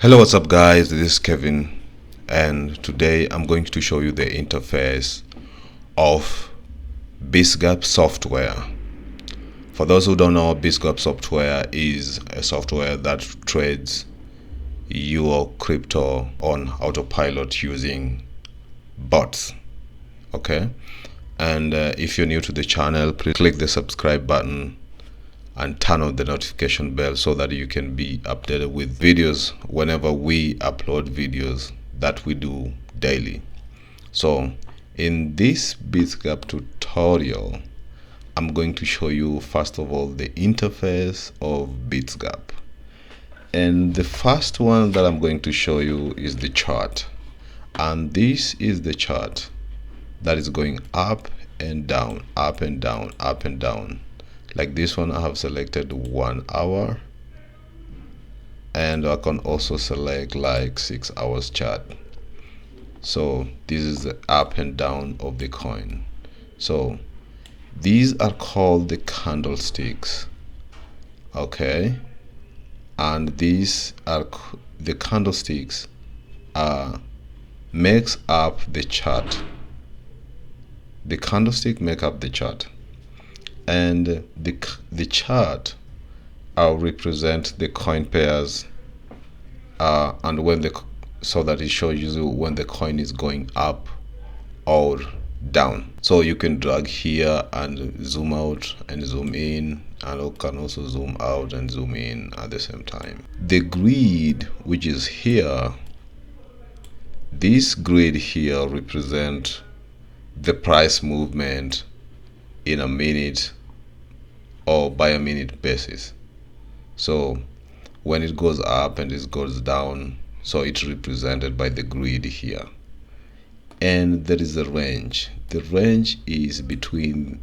Hello, what's up guys, this is Kevin, and today I'm going to show you the interface of BITSGAP software. For those who don't know, BITSGAP software is a software that trades your crypto on autopilot using bots. Okay, and if you're new to the channel, please click the subscribe button and turn on the notification bell so that you can be updated with videos whenever we upload videos that we do daily. So in this BITSGAP tutorial, I'm going to show you first of all the interface of BITSGAP, and the first one that I'm going to show you is the chart, and this is the chart that is going up and down, up and down, up and down. Like this one, I have selected 1 hour, and I can also select like 6 hours chart. So this is the up and down of the coin. So these are called the candlesticks, okay, and these are the candlesticks makes up the chart. The candlestick make up the chart, and the chart represent the coin pairs, and when so that it shows you when the coin is going up or down. So you can drag here and zoom out and zoom in, and you can also zoom out and zoom in at the same time. The grid, which is here, this grid here represent the price movement in a minute or by a minute basis. So when it goes up and it goes down, so it's represented by the grid here. And there is a range. The range is between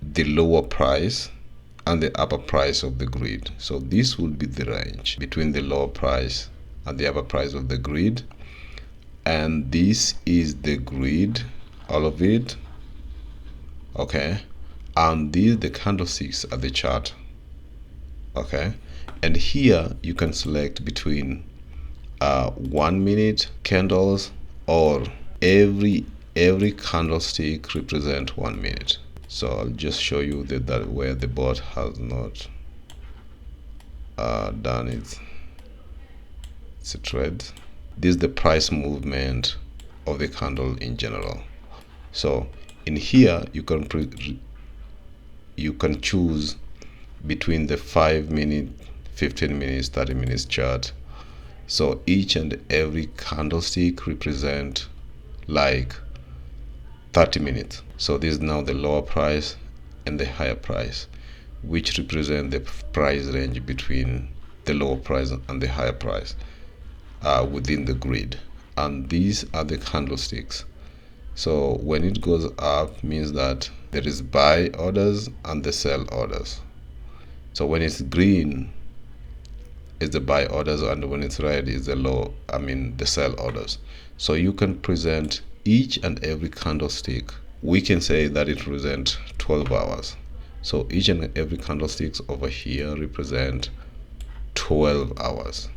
the lower price and the upper price of the grid. So this will be the range between the lower price and the upper price of the grid. And this is the grid, all of it, okay, and these the candlesticks at the chart, okay. And here you can select between 1 minute candles, or every candlestick represent 1 minute. So I'll just show you that where the bot has not done it. It's a trade. This is the price movement of the candle in general. So in here you can choose between the 5 minute, 15 minutes, 30 minutes chart. So each and every candlestick represent like 30 minutes. So this is now the lower price and the higher price, which represent the price range between the lower price and the higher price within the grid. And these are the candlesticks. So when it goes up, means that there is buy orders and the sell orders. So when it's green is the buy orders, and when it's red is the sell orders. So you can present each and every candlestick. We can say that it represents 12 hours. So each and every candlesticks over here represent 12 hours.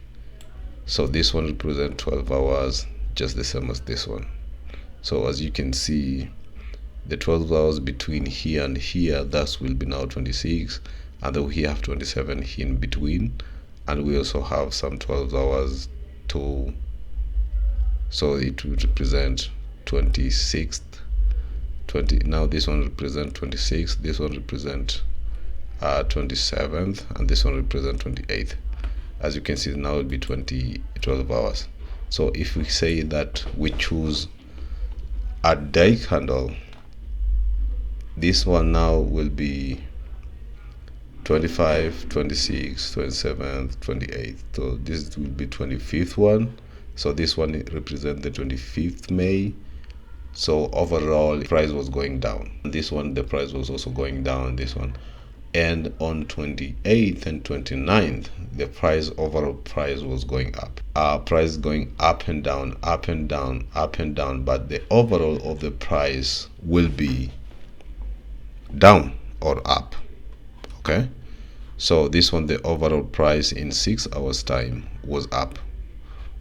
So this one represents 12 hours, just the same as this one. So as you can see, the 12 hours between here and here, that will be now 26, and then we have 27 in between, and we also have some 12 hours to, so it will represent 26th, 20. Now this one represent 26th, this one represent 27th, and this one represent 28th. As you can see, now it will be 12 hours. So if we say that we choose a day candle, this one now will be 25, 26, 27, 28. So this will be 25th one. So this one represents the 25th May. So overall the price was going down. This one, the price was also going down, this one. And on 28th and 29th, the price, overall price was going up. Price going up and down, up and down, up and down, but the overall of the price will be down or up, okay. So this one, the overall price in 6 hours time was up.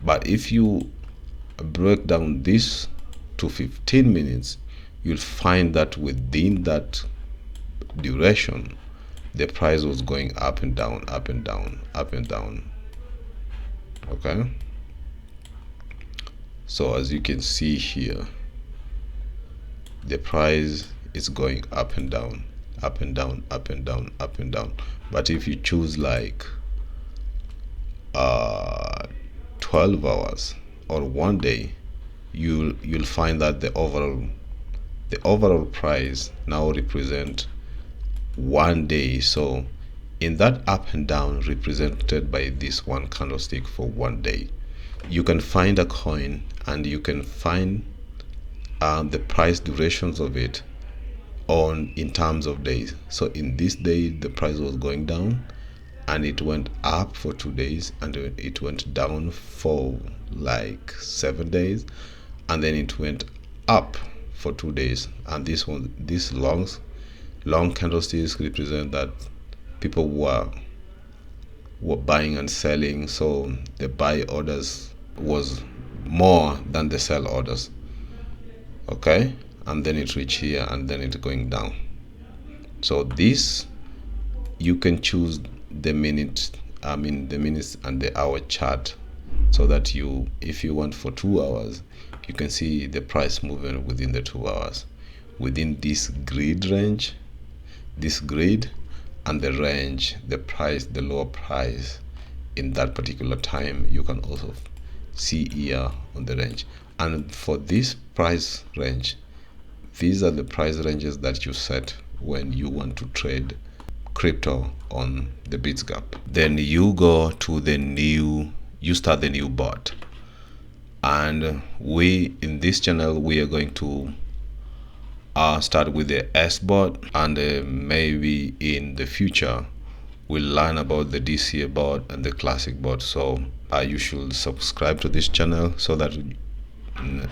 But if you break down this to 15 minutes, you'll find that within that duration, the price was going up and down, up and down, up and down. Okay, so as you can see here, the price is going up and down, up and down, up and down, up and down. But if you choose like 12 hours or 1 day, you'll find that the overall price now represent 1 day. So in that up and down represented by this one candlestick for 1 day, you can find a coin and you can find the price durations of it in terms of days. So in this day, the price was going down and it went up for 2 days, and it went down for like 7 days, and then it went up for 2 days. And this long candlesticks represent that people were buying and selling, so the buy orders was more than the sell orders. Okay, and then it reached here and then it's going down. So this, you can choose the minutes and the hour chart, so that if you want for 2 hours, you can see the price moving within the 2 hours, within this grid range, this grid, and the range, the price, the lower price in that particular time. You can also see here on the range. And for this price range, these are the price ranges that you set when you want to trade crypto on the BITSGAP. Then you go to you start the new bot. And in this channel, we are going to start with the S bot, and maybe in the future we'll learn about the DCA bot and the classic bot. So you should subscribe to this channel so that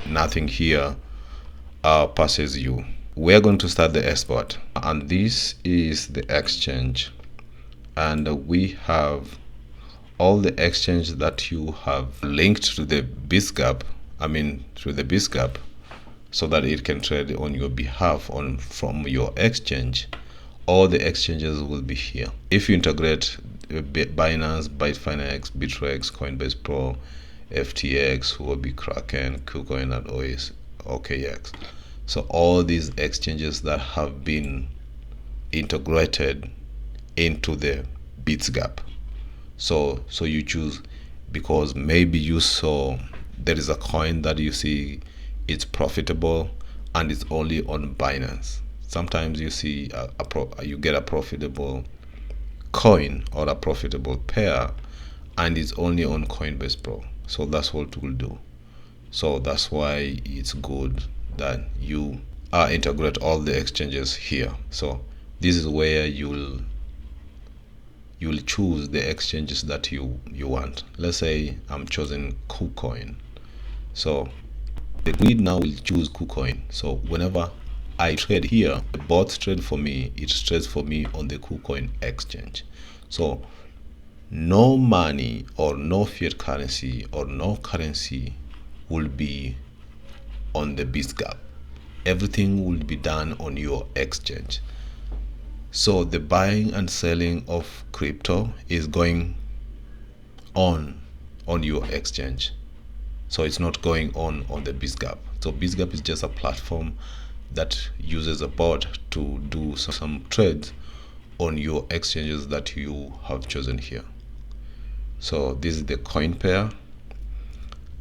nothing here passes you. We're going to start the S bot, and this is the exchange, and we have all the exchange that you have linked to the BITSGAP, through the BITSGAP, so that it can trade on your behalf from your exchange. All the exchanges will be here. If you integrate Binance, Bitfinex, Bittrex, Coinbase Pro, FTX, Huobi, Kraken, KuCoin, and OKX. So all these exchanges that have been integrated into the BITSGAP. So you choose, because maybe you saw there is a coin that you see it's profitable and it's only on Binance. Sometimes you see you get a profitable coin or a profitable pair and it's only on Coinbase Pro. So that's what we'll do. So that's why it's good that you integrate all the exchanges here. So this is where you'll choose the exchanges that you want. Let's say I'm choosing KuCoin. So the grid now will choose KuCoin. So whenever I trade here, the bot trade for me, it trades for me on the KuCoin exchange. So no money or no fiat currency or no currency will be on the BITSGAP. Everything will be done on your exchange. So the buying and selling of crypto is going on your exchange. So it's not going on the BITSGAP. So BITSGAP is just a platform that uses a bot to do some trades on your exchanges that you have chosen here. So this is the coin pair,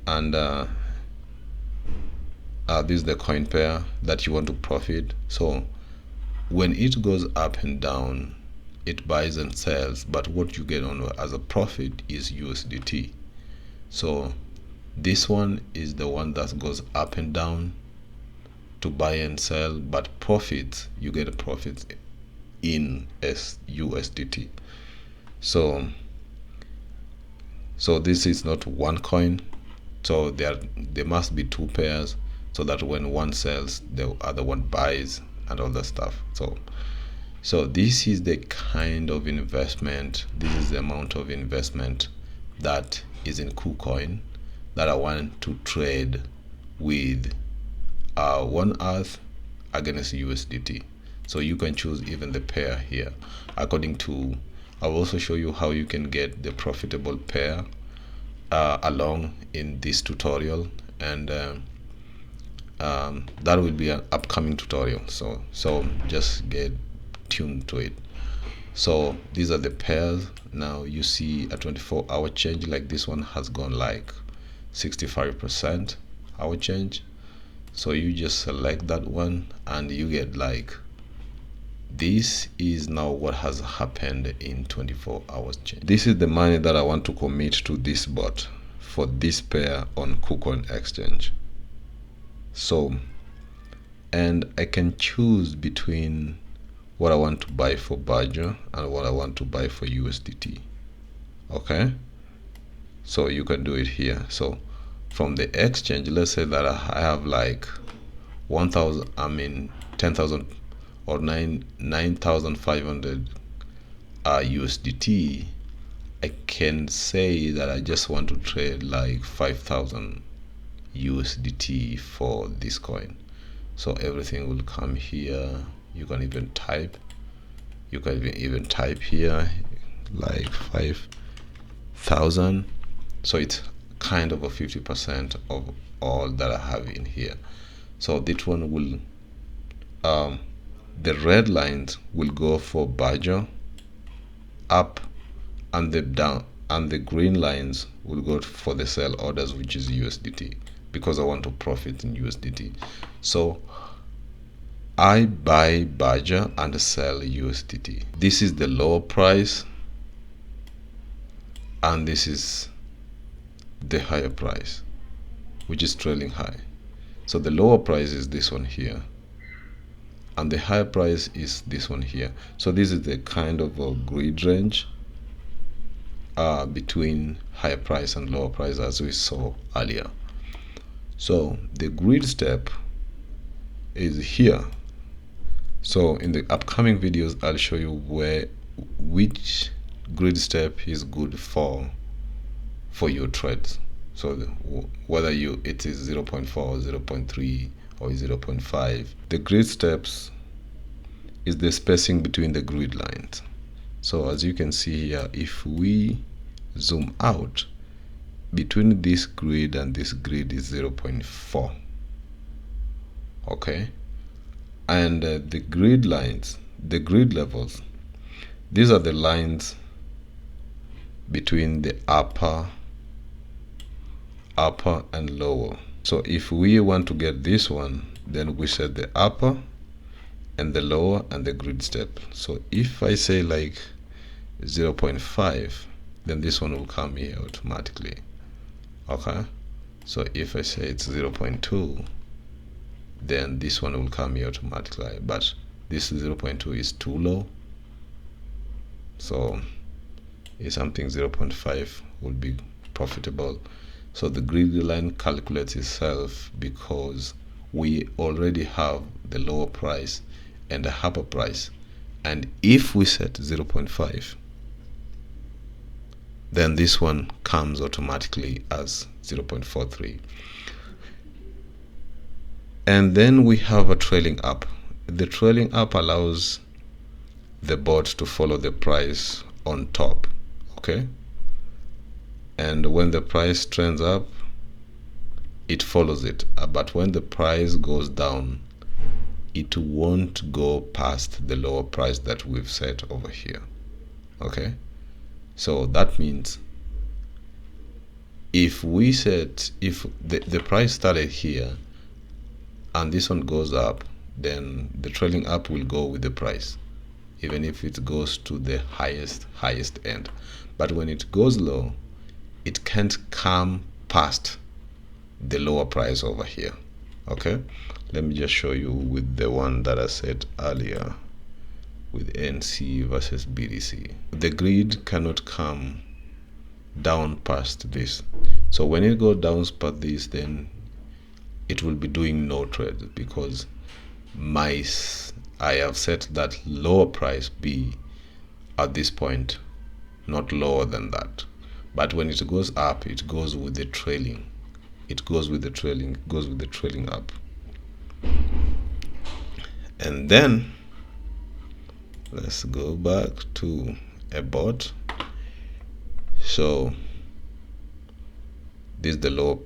and this is the coin pair that you want to profit. So when it goes up and down, it buys and sells, but what you get on as a profit is USDT. So this one is the one that goes up and down to buy and sell, but profits, you get a profit in USDT. So this is not one coin, so there must be two pairs, so that when one sells, the other one buys and all that stuff. So So this is the kind of investment, this is the amount of investment that is in KuCoin that I want to trade with 1 Earth against USDT. So you can choose even the pair here according to, I'll also show you how you can get the profitable pair along in this tutorial, and that will be an upcoming tutorial, so just get tuned to it. So these are the pairs. Now you see a 24-hour change, like this one has gone like 65% hour change. So you just select that one and you get like, this is now what has happened in 24 hours change. This is the money that I want to commit to this bot for this pair on KuCoin exchange. So, and I can choose between what I want to buy for Badger and what I want to buy for USDT. Okay, so you can do it here. So from the exchange, let's say that I have like 10,000 or 9,500 USDT. I can say that I just want to trade like 5,000 USDT for this coin. So everything will come here. You can even type, here like 5,000. So it's kind of a 50% of all that I have in here. So this one will the red lines will go for Badger up, and the down, and the green lines will go for the sell orders, which is USDT, because I want to profit in USDT. So I buy Badger and sell USDT. This is the lower price and this is the higher price, which is trailing high. So the lower price is this one here and the higher price is this one here. So this is the kind of a grid range between higher price and lower price, as we saw earlier. So the grid step is here. So in the upcoming videos, I'll show you which grid step is good for your trades. So whether it is 0.4 or 0.3 or 0.5, the grid steps is the spacing between the grid lines. So as you can see here, if we zoom out, between this grid and this grid is 0.4. okay, and the grid lines, the grid levels, these are the lines between the upper and lower. So if we want to get this one, then we set the upper and the lower and the grid step. So if I say like 0.5, then this one will come here automatically. Okay, so if I say it's 0.2, then this one will come here automatically, but this 0.2 is too low, so if something 0.5 would be profitable. So the grid line calculates itself because we already have the lower price and the upper price, and if we set 0.5, then this one comes automatically as 0.43. And then we have a trailing up. The trailing up allows the bot to follow the price on top, okay? And when the price trends up, it follows it. But when the price goes down, it won't go past the lower price that we've set over here, okay? So that means if the price started here and this one goes up, then the trailing up will go with the price, even if it goes to the highest end. But when it goes low, it can't come past the lower price over here, okay? Let me just show you with the one that I said earlier with NC versus BTC. The grid cannot come down past this. So when it goes down past this, then it will be doing no trade, because my I have set that lower price be at this point, not lower than that. But when it goes up, it goes with the trailing. It goes with the trailing up. And then let's go back to a bot. So this is the low,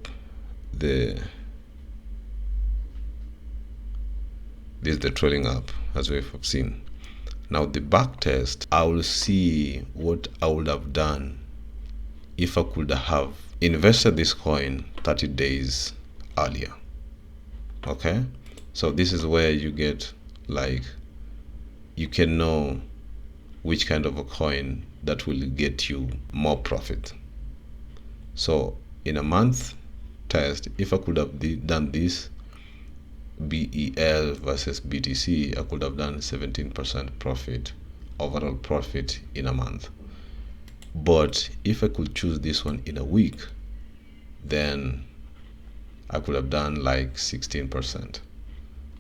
this is the trailing up, as we've seen. Now the back test, I will see what I would have done if I could have invested this coin 30 days earlier. Okay, so this is where you get, like, you can know which kind of a coin that will get you more profit. So in a month test, if I could have done this BEL versus BTC, I could have done 17% profit, overall profit in a month. But if I could choose this one in a week, then I could have done like 16%.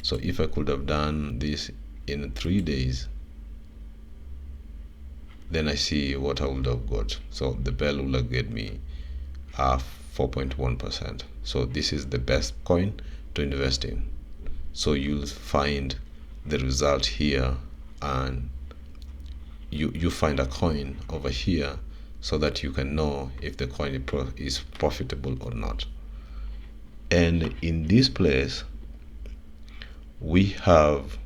So if I could have done this in 3 days, then I see what I would have got. So the BEL will have get me 4.1%. So this is the best coin to invest in. So you'll find the result here, and you find a coin over here so that you can know if the coin is profitable or not. And in this place we have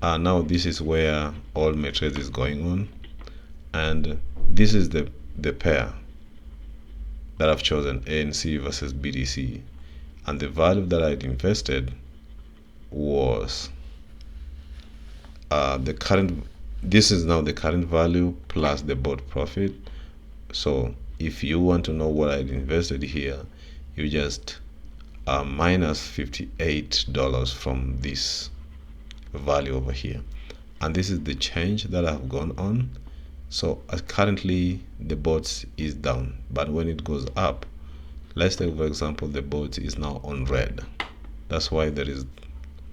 now this is where all my trades is going on, and this is the pair that I've chosen, ANC versus BTC, and the value that I'd invested was the current, this is now the current value plus the bought profit. So if you want to know what I'd invested here, you just minus $58 from this value over here, and this is the change that I've gone on. So currently the bot is down, but when it goes up, let's take for example the bot is now on red. That's why there is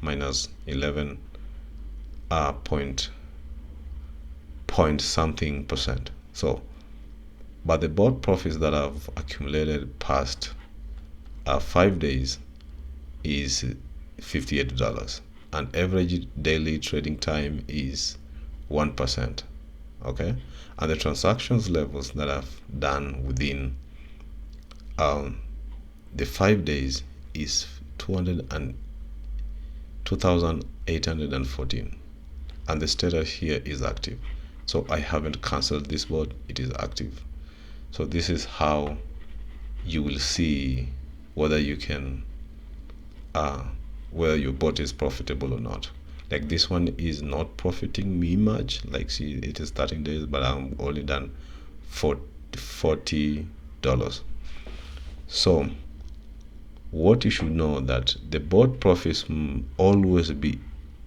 minus 11 point something percent. So but the bot profits that I've accumulated past 5 days is $58, and average daily trading time is 1%. Okay, and the transactions levels that I've done within the 5 days is 2,814, and the status here is active. So I haven't cancelled this bot, it is active. So this is how you will see whether you can whether your bot is profitable or not. Like this one is not profiting me much, like see it is 13 days, but I'm only done $40. So what you should know that the bot profits always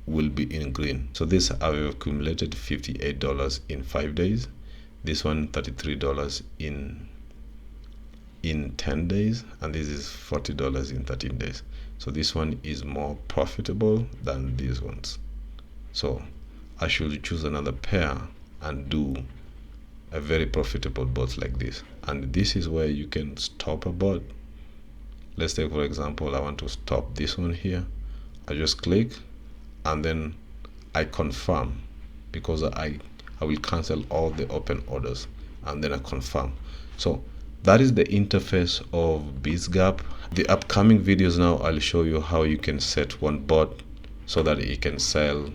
will be in green. So this I've accumulated $58 in 5 days, this one $33 in 10 days, and this is $40 in 13 days. So this one is more profitable than these ones. So I should choose another pair and do a very profitable bot like this. And this is where you can stop a bot. Let's take for example I want to stop this one here. I just click and then I confirm, because I will cancel all the open orders, and then I confirm. So that is the interface of BITSGAP. The upcoming videos now I'll show you how you can set one bot so that it can sell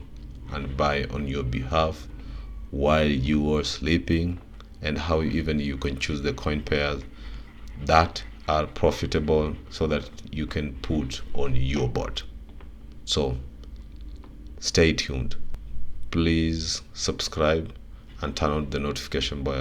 and buy on your behalf while you are sleeping, and how even you can choose the coin pairs that are profitable so that you can put on your bot. So stay tuned. Please subscribe and turn on the notification bell.